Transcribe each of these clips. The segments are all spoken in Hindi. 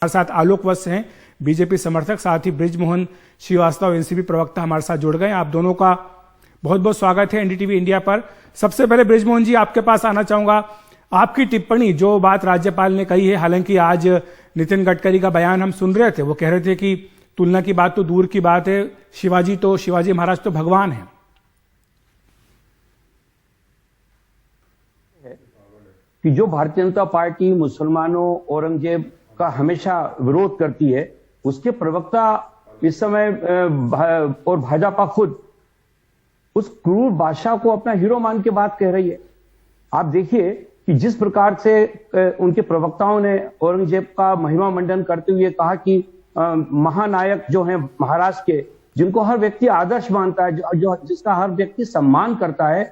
हमारे साथ आलोक वत्स हैं, बीजेपी समर्थक, साथ ही बृजमोहन श्रीवास्तव एनसीपी प्रवक्ता हमारे साथ जुड़ गए। आप दोनों का बहुत बहुत स्वागत है एनडीटीवी इंडिया पर। सबसे पहले बृजमोहन जी, आपके पास आना चाहूंगा। आपकी टिप्पणी, जो बात राज्यपाल ने कही है, हालांकि आज नितिन गडकरी का बयान हम सुन रहे थे, वो कह रहे थे कि तुलना की बात तो दूर की बात है, शिवाजी महाराज तो भगवान है। कि जो भारतीय जनता पार्टी मुसलमानों, औरंगजेब का हमेशा विरोध करती है, उसके प्रवक्ता इस समय और भाजपा खुद उस क्रूर बादशाह को अपना हीरो मान के बात कह रही है। आप देखिए कि जिस प्रकार से उनके प्रवक्ताओं ने औरंगजेब का महिमा मंडन करते हुए कहा कि महानायक जो हैं महाराष्ट्र के, जिनको हर व्यक्ति आदर्श मानता है, जो जिसका हर व्यक्ति सम्मान करता है,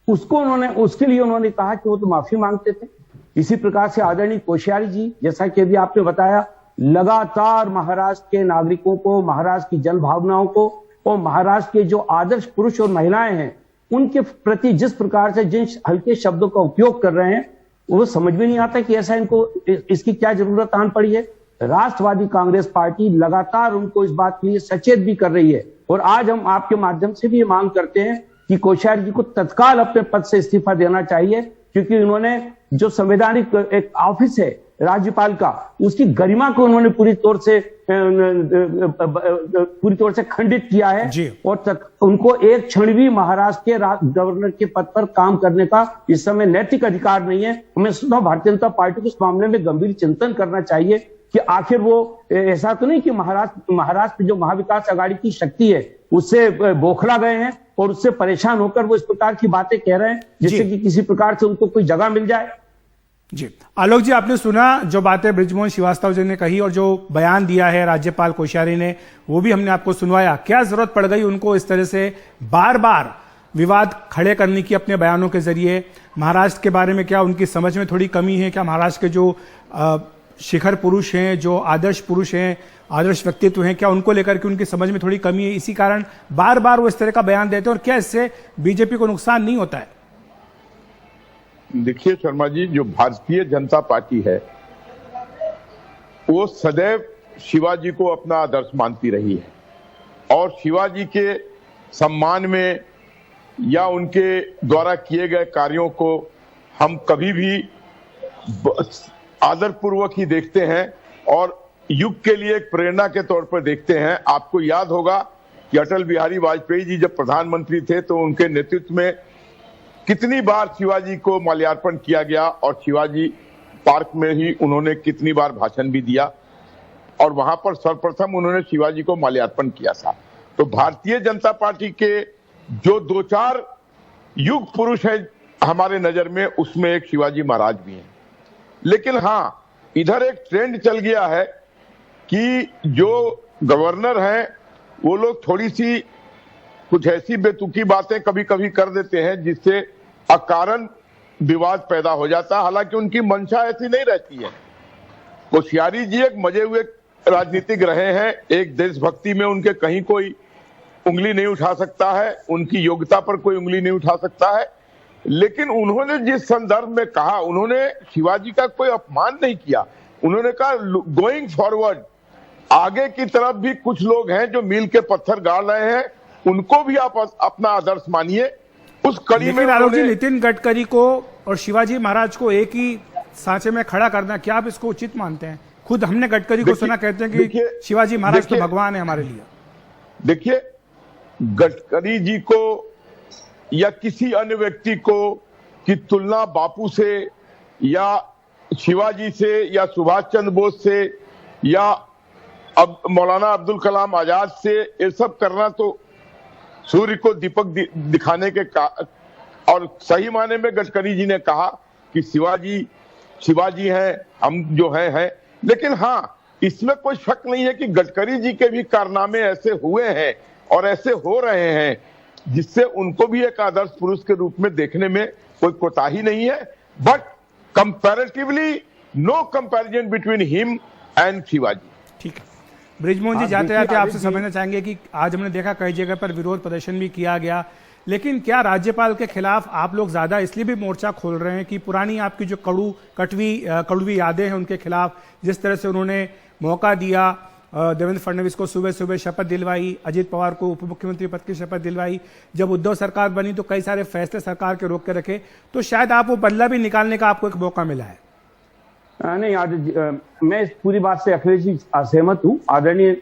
उसके लिए उन्होंने कहा कि वो तो माफी मांगते थे। इसी प्रकार से आदरणीय कोश्यारी जी, जैसा कि अभी आपने बताया, लगातार महाराष्ट्र के नागरिकों को, महाराष्ट्र की जन भावनाओं को और महाराष्ट्र के जो आदर्श पुरुष और महिलाएं हैं, उनके प्रति जिस प्रकार से जिन हल्के शब्दों का उपयोग कर रहे हैं, वो समझ में नहीं आता कि ऐसा इनको इसकी क्या जरूरत आन पड़ी है। राष्ट्रवादी कांग्रेस पार्टी लगातार उनको इस बात के लिए सचेत भी कर रही है और आज हम आपके माध्यम से भी ये मांग करते हैं कि कोश्यारी जी को तत्काल अपने पद से इस्तीफा देना चाहिए, क्योंकि उन्होंने जो संवैधानिक एक ऑफिस है राज्यपाल का, उसकी गरिमा को उन्होंने पूरी तौर से खंडित किया है और उनको एक क्षण भी महाराष्ट्र के गवर्नर के पद पर काम करने का इस समय नैतिक अधिकार नहीं है। हमें भारतीय जनता पार्टी को इस मामले में गंभीर चिंतन करना चाहिए कि आखिर वो ऐसा तो नहीं कि महाराष्ट्र जो महाविकास आघाड़ी की शक्ति है उससे बौखला गए हैं और उससे परेशान होकर वो इस प्रकार की बातें कह रहे हैं जिससे कि किसी प्रकार से उनको कोई जगह मिल जाए। जी आलोक जी, आपने सुना जो बातें बृजमोहन श्रीवास्तव जी ने कही और जो बयान दिया है राज्यपाल कोश्यारी ने, वो भी हमने आपको सुनवाया। क्या जरूरत पड़ गई उनको इस तरह से बार बार विवाद खड़े करने की अपने बयानों के जरिए? महाराष्ट्र के बारे में क्या उनकी समझ में थोड़ी कमी है? क्या महाराष्ट्र के जो शिखर पुरुष हैं, जो आदर्श पुरुष हैं, आदर्श व्यक्तित्व हैं, क्या उनको लेकर के उनकी समझ में थोड़ी कमी है? इसी कारण बार बार वो इस तरह का बयान देते हैं और क्या इससे बीजेपी को नुकसान नहीं होता है? देखिए शर्मा जी, जो भारतीय जनता पार्टी है वो सदैव शिवाजी को अपना आदर्श मानती रही है और शिवाजी के सम्मान में या उनके द्वारा किए गए कार्यों को हम कभी भी आदरपूर्वक ही देखते हैं और युग के लिए एक प्रेरणा के तौर पर देखते हैं। आपको याद होगा कि अटल बिहारी वाजपेयी जी जब प्रधानमंत्री थे तो उनके नेतृत्व में कितनी बार शिवाजी को माल्यार्पण किया गया और शिवाजी पार्क में ही उन्होंने कितनी बार भाषण भी दिया और वहां पर सर्वप्रथम उन्होंने शिवाजी को माल्यार्पण किया था। तो भारतीय जनता पार्टी के जो दो चार युग पुरुष हैं हमारे नजर में, उसमें एक शिवाजी महाराज भी हैं। लेकिन हाँ, इधर एक ट्रेंड चल गया है कि जो गवर्नर हैं वो लोग थोड़ी सी कुछ ऐसी बेतुकी बातें कभी कभी कर देते हैं जिससे अकारण विवाद पैदा हो जाता है। हालांकि उनकी मंशा ऐसी नहीं रहती है। कोश्यारी जी एक मजे हुए राजनीतिक रहे हैं, एक देशभक्ति में उनके कहीं कोई उंगली नहीं उठा सकता है, उनकी योग्यता पर कोई उंगली नहीं उठा सकता है। लेकिन उन्होंने जिस संदर्भ में कहा, उन्होंने शिवाजी का कोई अपमान नहीं किया। उन्होंने कहा गोइंग फॉरवर्ड, आगे की तरफ भी कुछ लोग हैं जो मील के पत्थर गाड़ रहे हैं, उनको भी आप अपना आदर्श मानिए। उस कड़ी में आलोक जी, नितिन गडकरी को और शिवाजी महाराज को एक ही सांचे में खड़ा करना, क्या आप इसको उचित मानते हैं? खुद हमने गडकरी को सुना कहते हैं कि शिवाजी महाराज तो भगवान है हमारे लिए। देखिए, गडकरी जी को या किसी अन्य व्यक्ति को की तुलना बापू से या शिवाजी से या सुभाष चंद्र बोस से या अब मौलाना अब्दुल कलाम आजाद से, ये सब करना तो सूर्य को दीपक दिखाने के और सही माने में गडकरी जी ने कहा कि शिवाजी हैं, हम जो हैं। लेकिन हाँ, इसमें कोई शक नहीं है कि गडकरी जी के भी कारनामे ऐसे हुए हैं और ऐसे हो रहे हैं जिससे उनको भी एक आदर्श पुरुष के रूप में देखने में कोई कोताही नहीं है। But comparatively no comparison between him and Shivaji. ठीक है बृजमोहन जी, जाते जाते आपसे समझना चाहेंगे कि आज हमने देखा कई जगह पर विरोध प्रदर्शन भी किया गया, लेकिन क्या राज्यपाल के खिलाफ आप लोग ज्यादा इसलिए भी मोर्चा खोल रहे हैं कि पुरानी आपकी जो कड़वी यादें हैं उनके खिलाफ, जिस तरह से उन्होंने मौका दिया, देवेंद्र फडणवीस को सुबह सुबह शपथ दिलवाई, अजित पवार को उप मुख्यमंत्री पद की शपथ दिलवाई, जब उद्धव सरकार बनी तो कई सारे फैसले सरकार के रोक के रखे, तो शायद आप वो बदला भी निकालने का आपको एक मौका मिला है। नहीं मैं इस पूरी बात से अखिलेश जी असहमत हूं। आदरणीय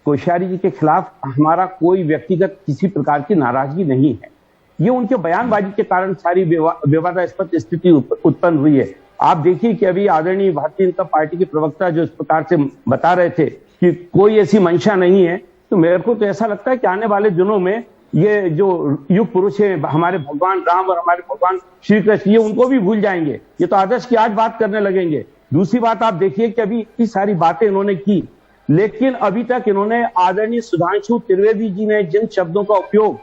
कोश्यारी जी के खिलाफ हमारा कोई व्यक्तिगत किसी प्रकार की नाराजगी नहीं है। ये उनके बयानबाजी के कारण सारी विवादास्पद स्थिति उत्पन्न हुई है। आप देखिए कि अभी आदरणीय भारतीय जनता पार्टी के प्रवक्ता जो इस प्रकार से बता रहे थे कि कोई ऐसी मंशा नहीं है, तो मेरे को तो ऐसा लगता है कि आने वाले दिनों में ये जो युग पुरुष है हमारे भगवान राम और हमारे भगवान श्री कृष्ण, ये उनको भी भूल जाएंगे। ये तो आदर्श की आज बात करने लगेंगे। दूसरी बात आप देखिए कि अभी इतनी सारी बातें इन्होंने की, लेकिन अभी तक इन्होंने आदरणीय सुधांशु त्रिवेदी जी ने जिन शब्दों का उपयोग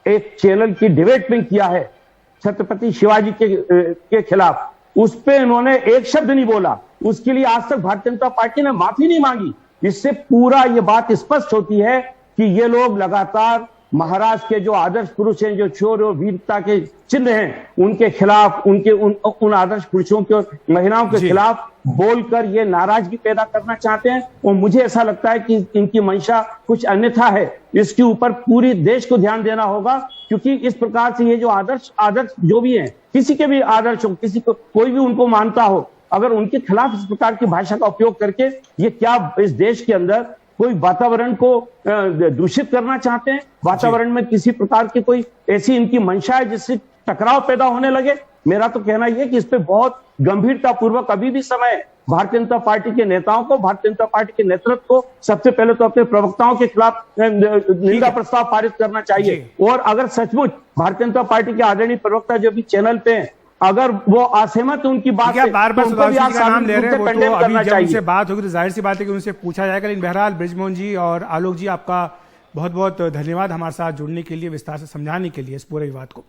एक चैनल की डिबेट में किया है छत्रपति शिवाजी के खिलाफ, उस पे इन्होंने एक शब्द नहीं बोला। उसके लिए आज तक भारतीय जनता पार्टी ने माफी नहीं मांगी। इससे पूरा ये बात स्पष्ट होती है कि ये लोग लगातार महाराष्ट्र के जो आदर्श पुरुष हैं, जो शौर्य और वीरता के चिन्ह हैं, उनके खिलाफ, उन आदर्श पुरुषों के और महिलाओं के खिलाफ बोलकर ये नाराजगी पैदा करना चाहते हैं। और मुझे ऐसा लगता है कि इनकी मंशा कुछ अन्यथा है। इसके ऊपर पूरी देश को ध्यान देना होगा, क्योंकि इस प्रकार से ये जो आदर्श जो भी हैं, किसी के भी आदर्श हो, किसी को कोई भी उनको मानता हो, अगर उनके खिलाफ इस प्रकार की भाषा का उपयोग करके ये क्या इस देश के अंदर कोई वातावरण को दूषित करना चाहते हैं, वातावरण में किसी प्रकार की कोई ऐसी इनकी मंशा है जिससे टकराव पैदा होने लगे। मेरा तो कहना यह है कि इस पे बहुत गंभीरता पूर्वक अभी भी समय भारतीय जनता पार्टी के नेताओं को, भारतीय जनता पार्टी के नेतृत्व को सबसे पहले तो अपने प्रवक्ताओं के खिलाफ निंदा प्रस्ताव पारित करना चाहिए। और अगर सचमुच भारतीय जनता पार्टी के आदरणीय प्रवक्ता जो भी चैनल पे हैं, अगर वो असहमत है उनकी बात से, बार बार तो उनको भी सुधांशु जी का नाम ले रहे हैं, वो तो अभी जब चाहिए। उनसे बात होगी तो जाहिर सी बात है कि उनसे पूछा जाएगा। लेकिन बहरहाल बृजमोहन जी और आलोक जी, आपका बहुत बहुत धन्यवाद हमारे साथ जुड़ने के लिए, विस्तार से समझाने के लिए इस पूरे विवाद को।